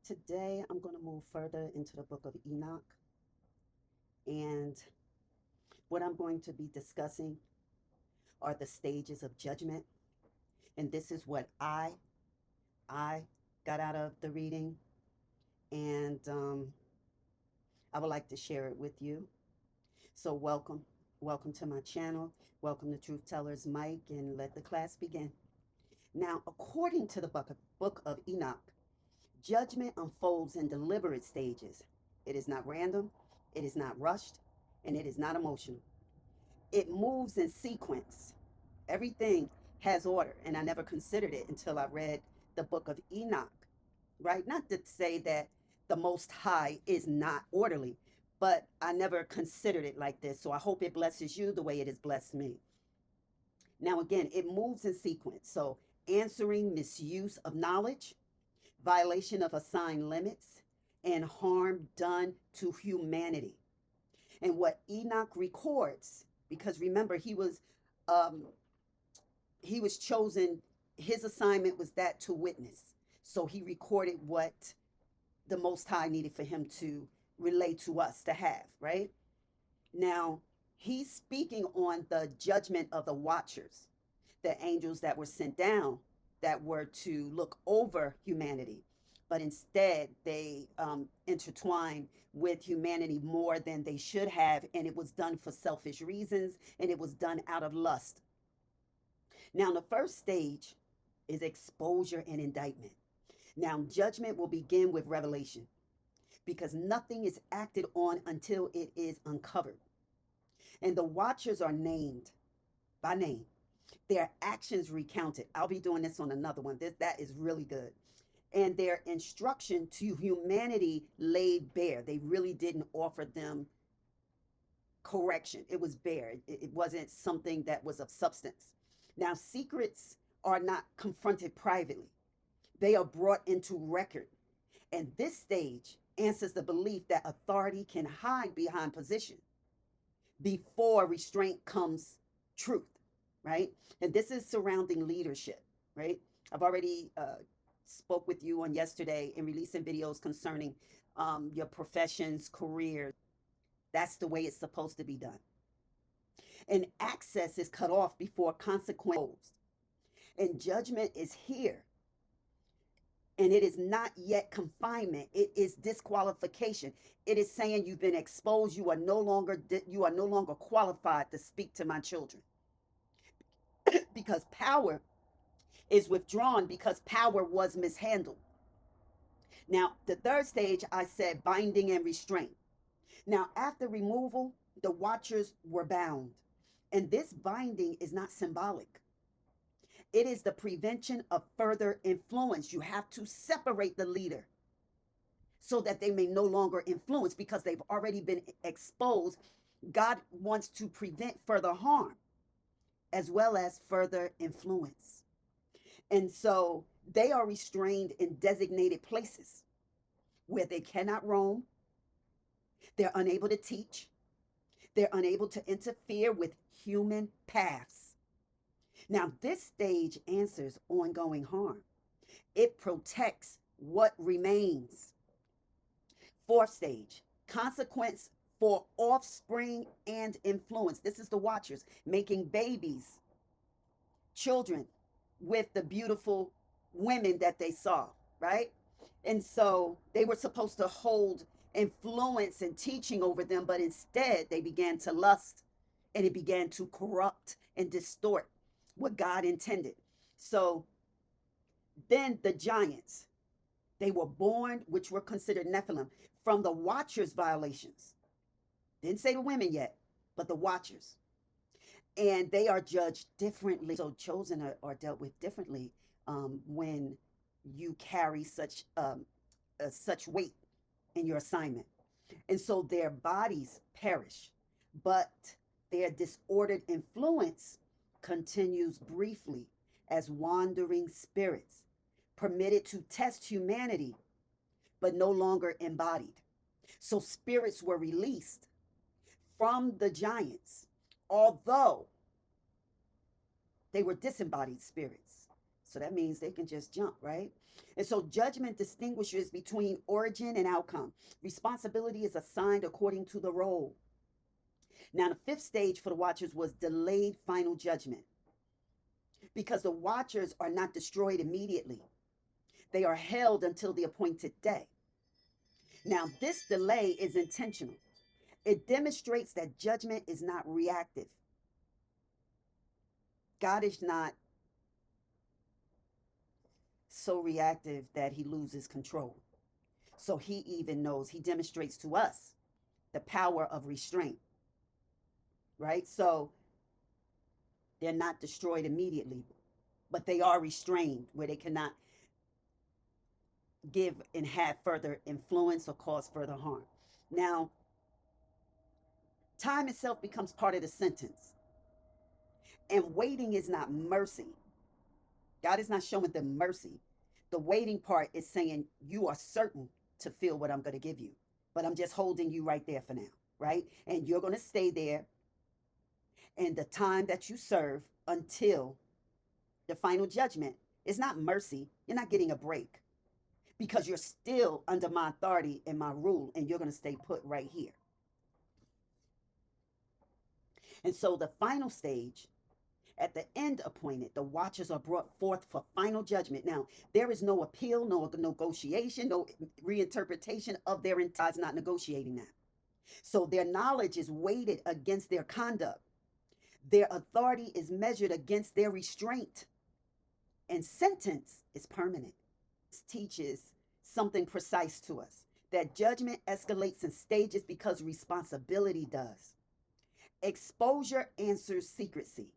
Today, I'm going to move further into the Book of Enoch, and what I'm going to be discussing are the stages of judgment. And this is what I got out of the reading, and I would like to share it with you. So, welcome to my channel. Welcome to Truth Tellers Mike, and let the class begin. Now, according to the Book of Enoch, judgment unfolds in deliberate stages. It is not random, it is not rushed, and it is not emotional. It moves in sequence. Everything has order, and I never considered it until I read the Book of Enoch, right? Not to say that the Most High is not orderly, but I never considered it like this. So I hope it blesses you the way it has blessed me. Now, again, it moves in sequence. So, answering misuse of knowledge, violation of assigned limits, and harm done to humanity. And what Enoch records, because remember, um, he was chosen. His assignment was that to witness. So he recorded what the Most High needed for him to relay to us to have, right? Now, he's speaking on the judgment of the watchers, the angels that were sent down that were to look over humanity. But instead, they intertwined with humanity more than they should have. And it was done for selfish reasons, and it was done out of lust. Now, the first stage is exposure and indictment. Now, judgment will begin with revelation because nothing is acted on until it is uncovered. And the watchers are named by name, their actions recounted. I'll be doing this on another one. That is really good. And their instruction to humanity laid bare. They really didn't offer them correction. It was bare. It wasn't something that was of substance. Now, secrets are not confronted privately, they are brought into record. And this stage answers the belief that authority can hide behind position. Before restraint comes truth, right? And this is surrounding leadership, right? I've already spoke with you on yesterday in releasing videos concerning your professions, careers. That's the way it's supposed to be done. And access is cut off before consequence. And judgment is here. And it is not yet confinement. It is disqualification. It is saying you've been exposed. You are no longer qualified to speak to my children because power is withdrawn because power was mishandled. Now, the third stage, I said binding and restraint. Now, after removal, the watchers were bound. And this binding is not symbolic, it is the prevention of further influence. You have to separate the leader so that they may no longer influence because they've already been exposed. God wants to prevent further harm as well as further influence. And so they are restrained in designated places where they cannot roam, they're unable to teach, they're unable to interfere with human paths. Now, this stage answers ongoing harm, it protects what remains. Fourth stage, consequence for offspring and influence. This is the watchers making babies, children with the beautiful women that they saw, right? And so they were supposed to hold influence and teaching over them, but instead they began to lust and it began to corrupt and distort what God intended. So then the giants, they were born, which were considered Nephilim, from the watchers' violations. Didn't say the women yet, but the watchers. And they are judged differently. So chosen are dealt with differently when you carry such weight in your assignment. And so their bodies perish, but their disordered influence continues briefly as wandering spirits, permitted to test humanity, but no longer embodied. So spirits were released from the giants, although they were disembodied spirits. So that means they can just jump, right? And so judgment distinguishes between origin and outcome. Responsibility is assigned according to the role. Now, the fifth stage for the watchers was delayed final judgment because the watchers are not destroyed immediately, they are held until the appointed day. Now, this delay is intentional. It demonstrates that judgment is not reactive. God is not so reactive that he loses control. So he even knows, he demonstrates to us the power of restraint, right? So they're not destroyed immediately, but they are restrained where they cannot give and have further influence or cause further harm. Now, time itself becomes part of the sentence. And waiting is not mercy. God is not showing them mercy. The waiting part is saying, you are certain to feel what I'm going to give you, but I'm just holding you right there for now, right? And you're going to stay there. And the time that you serve until the final judgment is not mercy. You're not getting a break because you're still under my authority and my rule, and you're going to stay put right here. And so the final stage, at the end appointed, the watchers are brought forth for final judgment. Now, there is no appeal, no negotiation, no reinterpretation of their entire, not negotiating that. So their knowledge is weighted against their conduct. Their authority is measured against their restraint. And sentence is permanent. This teaches something precise to us, that judgment escalates in stages because responsibility does. Exposure answers secrecy.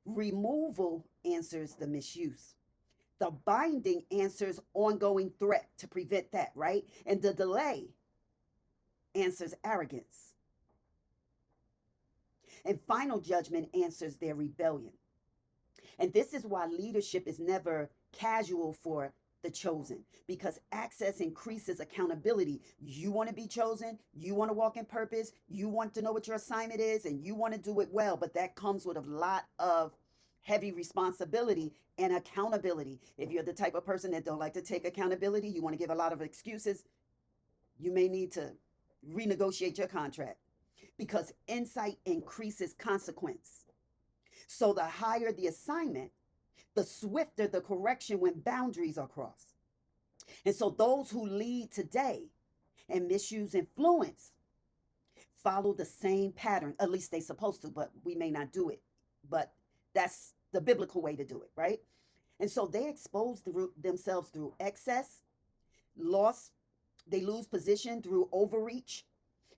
Removal answers the misuse. The binding answers ongoing threat to prevent that, right? And the delay answers arrogance. And final judgment answers their rebellion. And this is why leadership is never casual for the chosen, because access increases accountability. You want to be chosen, you want to walk in purpose, you want to know what your assignment is, and you want to do it well, but that comes with a lot of heavy responsibility and accountability. If you're the type of person that don't like to take accountability, you want to give a lot of excuses, you may need to renegotiate your contract, because insight increases consequence. So the higher the assignment, the swifter the correction when boundaries are crossed. And so those who lead today and misuse influence follow the same pattern. At least they're supposed to, but we may not do it. But that's the biblical way to do it, right? And so they expose themselves through excess, loss. They lose position through overreach.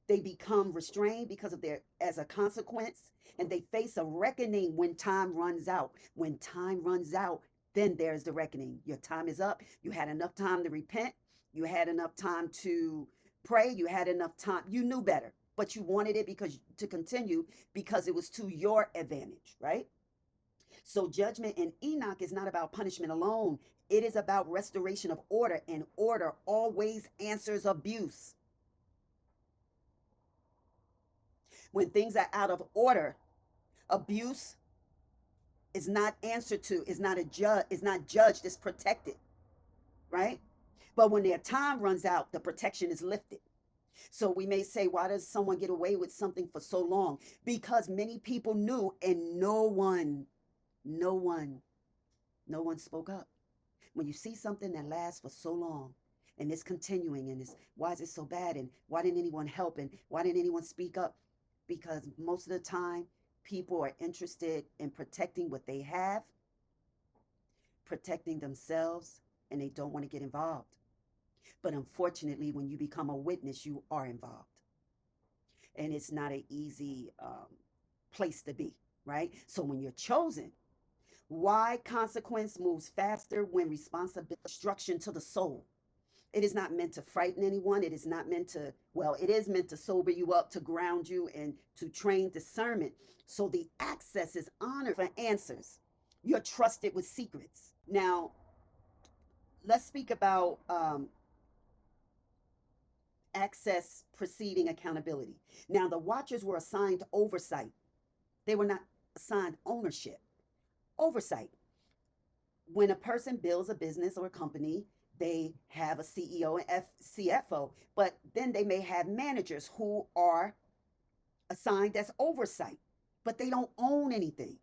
They become restrained because of their, as a consequence, and they face a reckoning when time runs out. When time runs out, then there's the reckoning. Your time is up. You had enough time to repent. You had enough time to pray. You had enough time. You knew better, but you wanted it because to continue because it was to your advantage, right? So judgment in Enoch is not about punishment alone. It is about restoration of order, and order always answers abuse. When things are out of order, abuse is not answered to, is not judged, it's protected, right? But when their time runs out, the protection is lifted. So we may say, why does someone get away with something for so long? Because many people knew, and no one spoke up. When you see something that lasts for so long and it's continuing, and it's, why is it so bad? And why didn't anyone help? And why didn't anyone speak up? Because most of the time, people are interested in protecting what they have, protecting themselves, and they don't want to get involved. But unfortunately, when you become a witness, you are involved. And it's not an easy place to be, right? So when you're chosen, why consequence moves faster when responsibility, destruction to the soul. It is not meant to frighten anyone. It is not meant to, well, it is meant to sober you up, to ground you, and to train discernment. So the access is honored for answers. You're trusted with secrets. Now, let's speak about access preceding accountability. Now, the watchers were assigned oversight. They were not assigned ownership. Oversight. when a person builds a business or a company, they have a CEO and CFO, but then they may have managers who are assigned as oversight, but they don't own anything.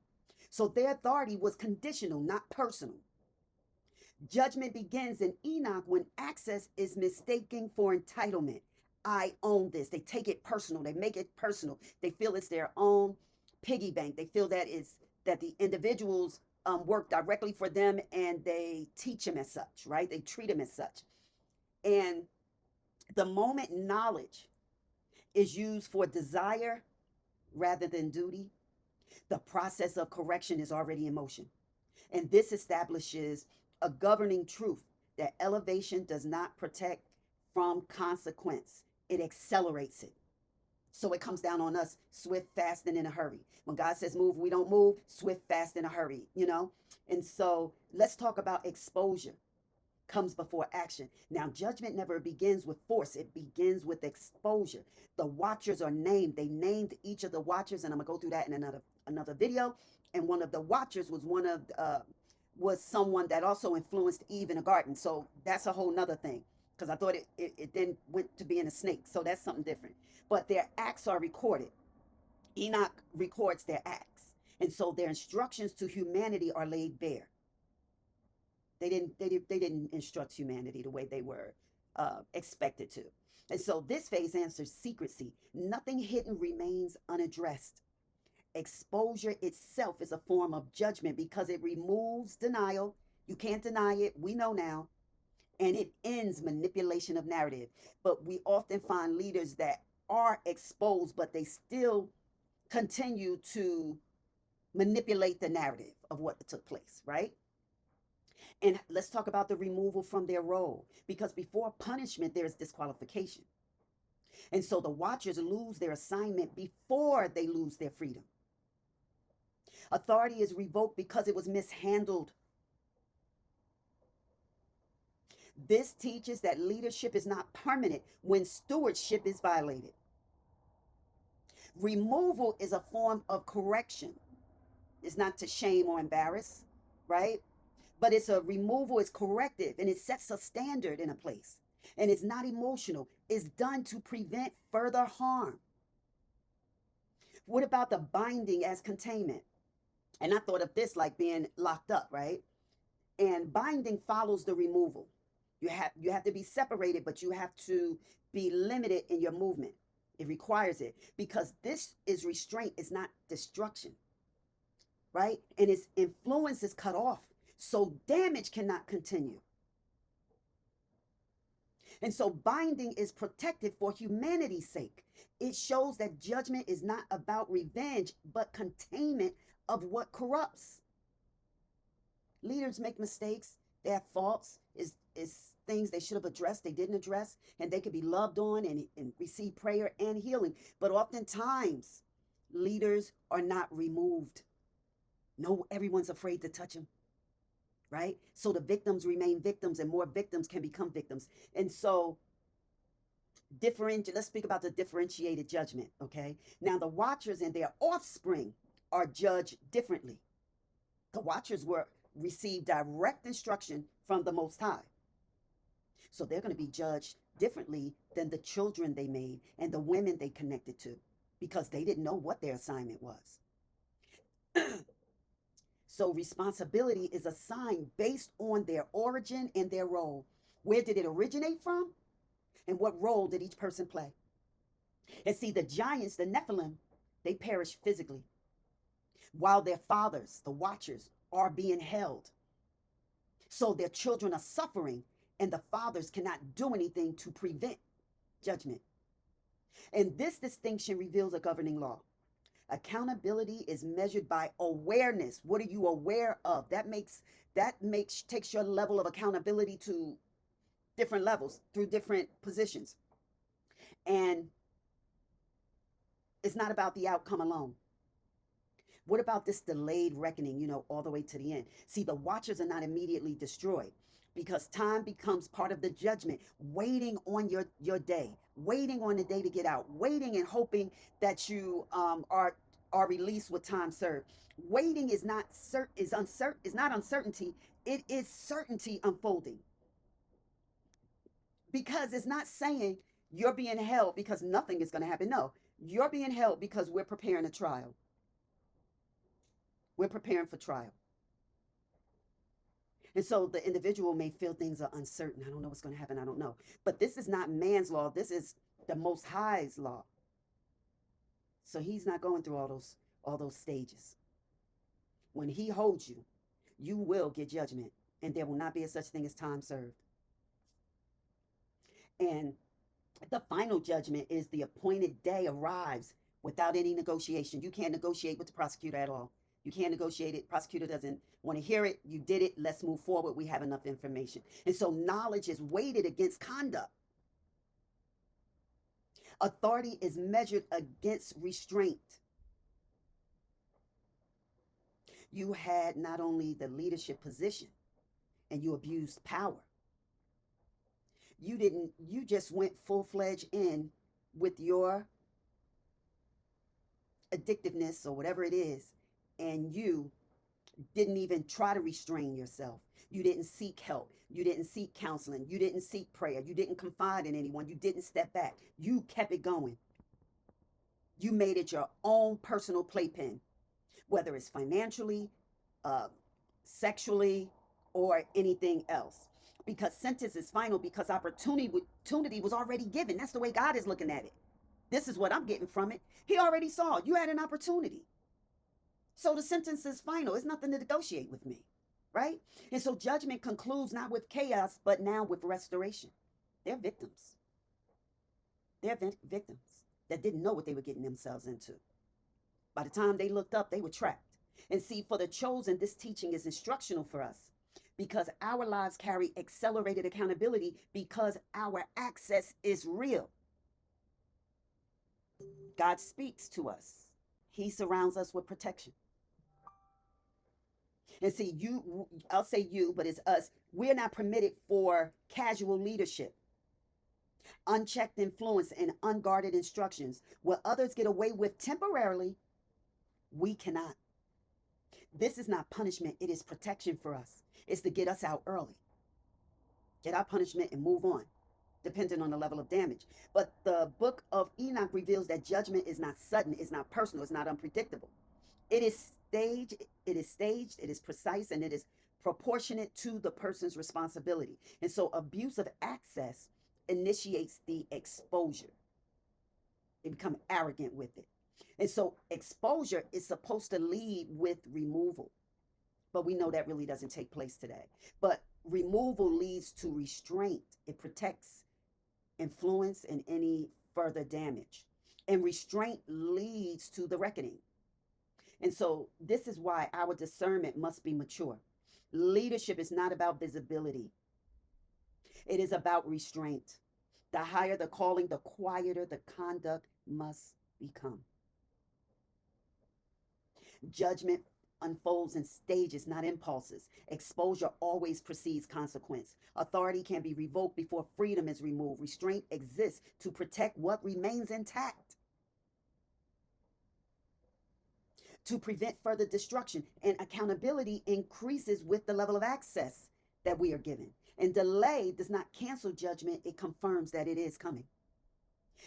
So their authority was conditional, not personal. Judgment begins in Enoch when access is mistaken for entitlement. I own this. They take it personal. They make it personal. They feel it's their own piggy bank. They feel that is that the individuals work directly for them, and they teach them as such, right? They treat them as such. And the moment knowledge is used for desire rather than duty, the process of correction is already in motion. And this establishes a governing truth that elevation does not protect from consequence, it accelerates it. So it comes down on us swift, fast, and in a hurry. When God says move, we don't move, swift, fast, in a hurry, you know? And so let's talk about exposure comes before action. Now, judgment never begins with force, it begins with exposure. The watchers are named. They named each of the watchers, and I'm gonna go through that in another video. And one of the watchers was someone that also influenced Eve in a garden. So that's a whole nother thing, because I thought it then went to being a snake. So that's something different. But their acts are recorded. Enoch records their acts. And so their instructions to humanity are laid bare. They didn't instruct humanity the way they were expected to. And so this phase answers secrecy. Nothing hidden remains unaddressed. Exposure itself is a form of judgment because it removes denial. You can't deny it. We know now. And it ends manipulation of narrative. But we often find leaders that are exposed, but they still continue to manipulate the narrative of what took place, right? And let's talk about the removal from their role, because before punishment, there is disqualification. And so the watchers lose their assignment before they lose their freedom. Authority is revoked because it was mishandled. This teaches that leadership is not permanent when stewardship is violated. Removal is a form of correction. It's not to shame or embarrass, right? But it's a removal, it's corrective, and it sets a standard in a place. And it's not emotional. It's done to prevent further harm. What about the binding as containment? And I thought of this like being locked up, right? And binding follows the removal. You have to be separated, but you have to be limited in your movement. It requires it, because this is restraint, it's not destruction, right? And its influence is cut off, so damage cannot continue. And so binding is protected for humanity's sake. It shows that judgment is not about revenge, but containment of what corrupts. Leaders make mistakes, they have faults, is things they should have addressed, they didn't address, and they could be loved on and receive prayer and healing. But oftentimes, leaders are not removed. No, everyone's afraid to touch them, right? So the victims remain victims, and more victims can become victims. And so, let's speak about the differentiated judgment, okay? Now, the watchers and their offspring are judged differently. The watchers received direct instruction from the Most High. So they're going to be judged differently than the children they made and the women they connected to, because they didn't know what their assignment was. So responsibility is assigned based on their origin and their role. Where did it originate from? And what role did each person play? And see, the giants, the Nephilim, they perish physically, while their fathers, the watchers, are being held. So their children are suffering, and the fathers cannot do anything to prevent judgment. And this distinction reveals a governing law. Accountability is measured by awareness. What are you aware of? That takes your level of accountability to different levels through different positions. And it's not about the outcome alone. What about this delayed reckoning, all the way to the end? See, the watchers are not immediately destroyed, because time becomes part of the judgment, waiting on your day, waiting on the day to get out, waiting and hoping that you are released with time served. Waiting is not uncertainty, It is certainty unfolding, because it's not saying you're being held because nothing is going to happen. No, you're being held because we're preparing a trial. We're preparing for trial. And so the individual may feel things are uncertain. I don't know what's going to happen. I don't know. But this is not man's law. This is the Most High's law. So he's not going through all those stages. When he holds you, you will get judgment, and there will not be a such thing as time served. And the final judgment is the appointed day arrives without any negotiation. You can't negotiate with the prosecutor at all. You can't negotiate it. Prosecutor doesn't want to hear it. You did it. Let's move forward. We have enough information. And so knowledge is weighted against conduct. Authority is measured against restraint. You had not only the leadership position, and you abused power. You just went full-fledged in with your addictiveness or whatever it is, and you didn't even try to restrain yourself. You didn't seek help. You didn't seek counseling. You didn't seek prayer. You didn't confide in anyone. You didn't step back. You kept it going. You made it your own personal playpen, whether it's financially, sexually, or anything else. Because sentence is final, because opportunity was already given. That's the way God is looking at it. This is what I'm getting from it. He already saw you had an opportunity. So the sentence is final. It's nothing to negotiate with me, right? And so judgment concludes not with chaos, but now with restoration. They're victims. They're victims that didn't know what they were getting themselves into. By the time they looked up, they were trapped. And see, for the chosen, this teaching is instructional for us, because our lives carry accelerated accountability, because our access is real. God speaks to us. He surrounds us with protection. And see, I'll say you, but it's us. We're not permitted for casual leadership, unchecked influence, and unguarded instructions. What others get away with temporarily, we cannot. This is not punishment. It is protection for us. It's to get us out early. Get our punishment and move on, depending on the level of damage. But the Book of Enoch reveals that judgment is not sudden, it's not personal, it's not unpredictable. It is staged, it is precise, and it is proportionate to the person's responsibility. And so abuse of access initiates the exposure. They become arrogant with it. And so exposure is supposed to lead with removal. But we know that really doesn't take place today. But removal leads to restraint. It protects influence and any further damage. And restraint leads to the reckoning. And so this is why our discernment must be mature. Leadership is not about visibility. It is about restraint. The higher the calling, the quieter the conduct must become. Judgment unfolds in stages, not impulses. Exposure always precedes consequence. Authority can be revoked before freedom is removed. Restraint exists to protect what remains intact, to prevent further destruction. And accountability increases with the level of access that we are given. And delay does not cancel judgment, it confirms that it is coming.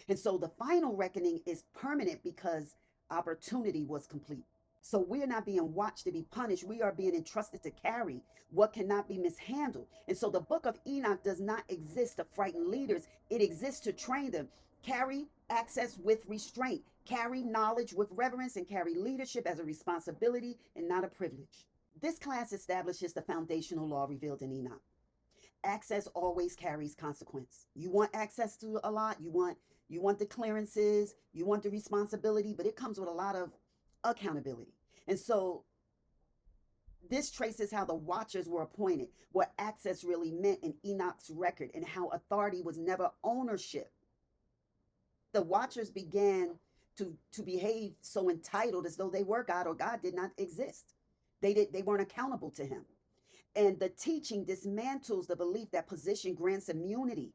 And so the final reckoning is permanent because opportunity was complete. So we're not being watched to be punished. We are being entrusted to carry what cannot be mishandled. And so the Book of Enoch does not exist to frighten leaders. It exists to train them. Carry access with restraint. Carry knowledge with reverence, and carry leadership as a responsibility and not a privilege. This class establishes the foundational law revealed in Enoch. Access always carries consequence. You want access to a lot. You want the clearances. You want the responsibility, but it comes with a lot of accountability. And so this traces how the watchers were appointed, what access really meant in Enoch's record, and how authority was never ownership. The watchers began to behave so entitled as though they were God, or God did not exist. They weren't accountable to him. And the teaching dismantles the belief that position grants immunity,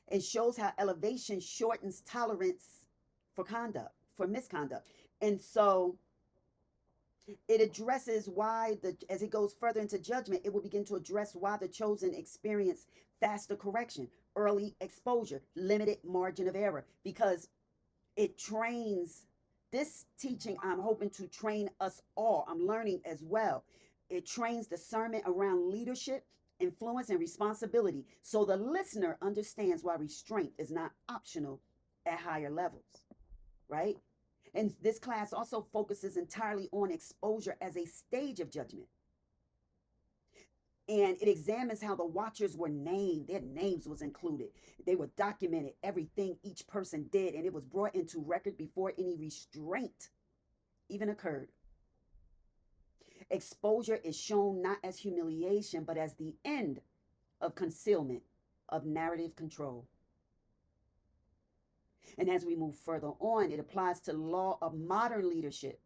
and shows how elevation shortens tolerance for misconduct. And so It addresses why as it goes further into judgment, it will begin to address why the chosen experience faster correction, early exposure, limited margin of error, because it trains this teaching. I'm hoping to train us all. I'm learning as well. It trains discernment around leadership, influence, and responsibility, so the listener understands why restraint is not optional at higher levels, right? And this class also focuses entirely on exposure as a stage of judgment. And it examines how the watchers were named. Their names was included. They were documented, everything each person did, and it was brought into record before any restraint even occurred. Exposure is shown not as humiliation, but as the end of concealment, of narrative control. And as we move further on, it applies to law of modern leadership,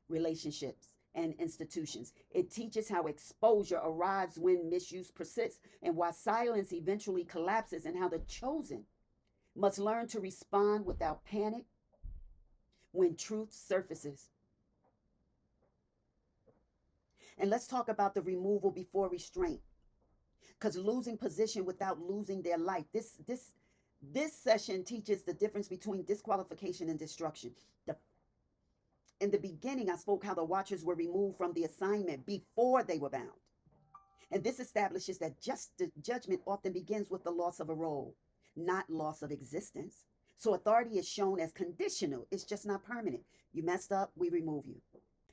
relationships, and institutions. It teaches how exposure arrives when misuse persists, and why silence eventually collapses, and how the chosen must learn to respond without panic when truth surfaces. And let's talk about the removal before restraint, because losing position without losing their life. This session teaches the difference between disqualification and destruction. In the beginning, I spoke how the watchers were removed from the assignment before they were bound. And this establishes that judgment often begins with the loss of a role, not loss of existence. So authority is shown as conditional, it's just not permanent. You messed up, we remove you.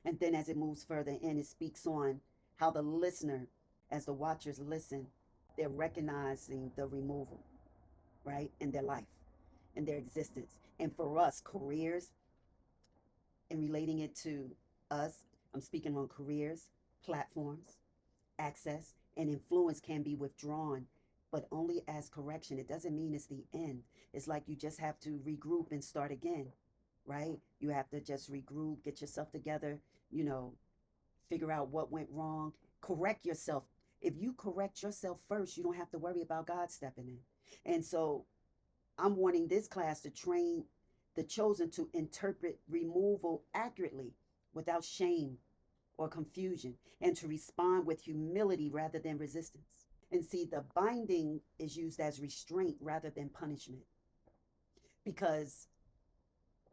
And then as it moves further in, it speaks on how the listener, as the watchers listen, they're recognizing the removal, right, in their life, in their existence. And for us, careers, and relating it to us, I'm speaking on careers, platforms, access, and influence can be withdrawn, but only as correction. It doesn't mean it's the end. It's like you just have to regroup and start again, right? You have to just regroup, get yourself together, you know, figure out what went wrong, correct yourself. If you correct yourself first, you don't have to worry about God stepping in. And so I'm wanting this class to train the chosen to interpret removal accurately without shame or confusion, and to respond with humility rather than resistance. And see, the binding is used as restraint rather than punishment, because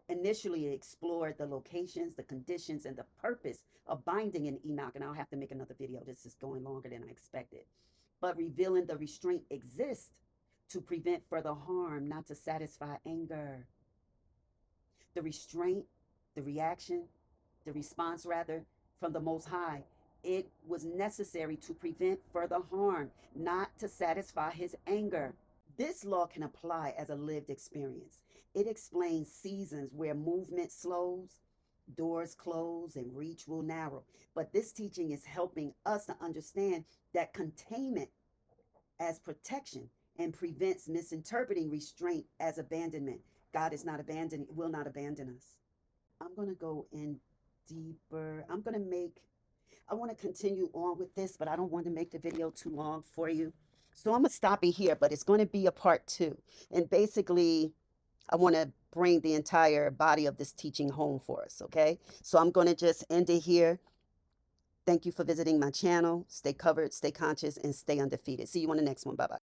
initially it explored the locations, the conditions, and the purpose of binding in Enoch. And I'll have to make another video. This is going longer than I expected. But revealing the restraint exists to prevent further harm, not to satisfy anger. The restraint, the reaction, the response rather, from the Most High, it was necessary to prevent further harm, not to satisfy his anger. This law can apply as a lived experience. It explains seasons where movement slows, doors close, and reach will narrow. But this teaching is helping us to understand that containment as protection and prevents misinterpreting restraint as abandonment. God is not abandoning, will not abandon us. I'm going to go in deeper. I want to continue on with this, but I don't want to make the video too long for you. So I'm going to stop it here, but it's going to be a part 2. And basically, I want to bring the entire body of this teaching home for us, okay? So I'm going to just end it here. Thank you for visiting my channel. Stay covered, stay conscious, and stay undefeated. See you on the next one. Bye-bye.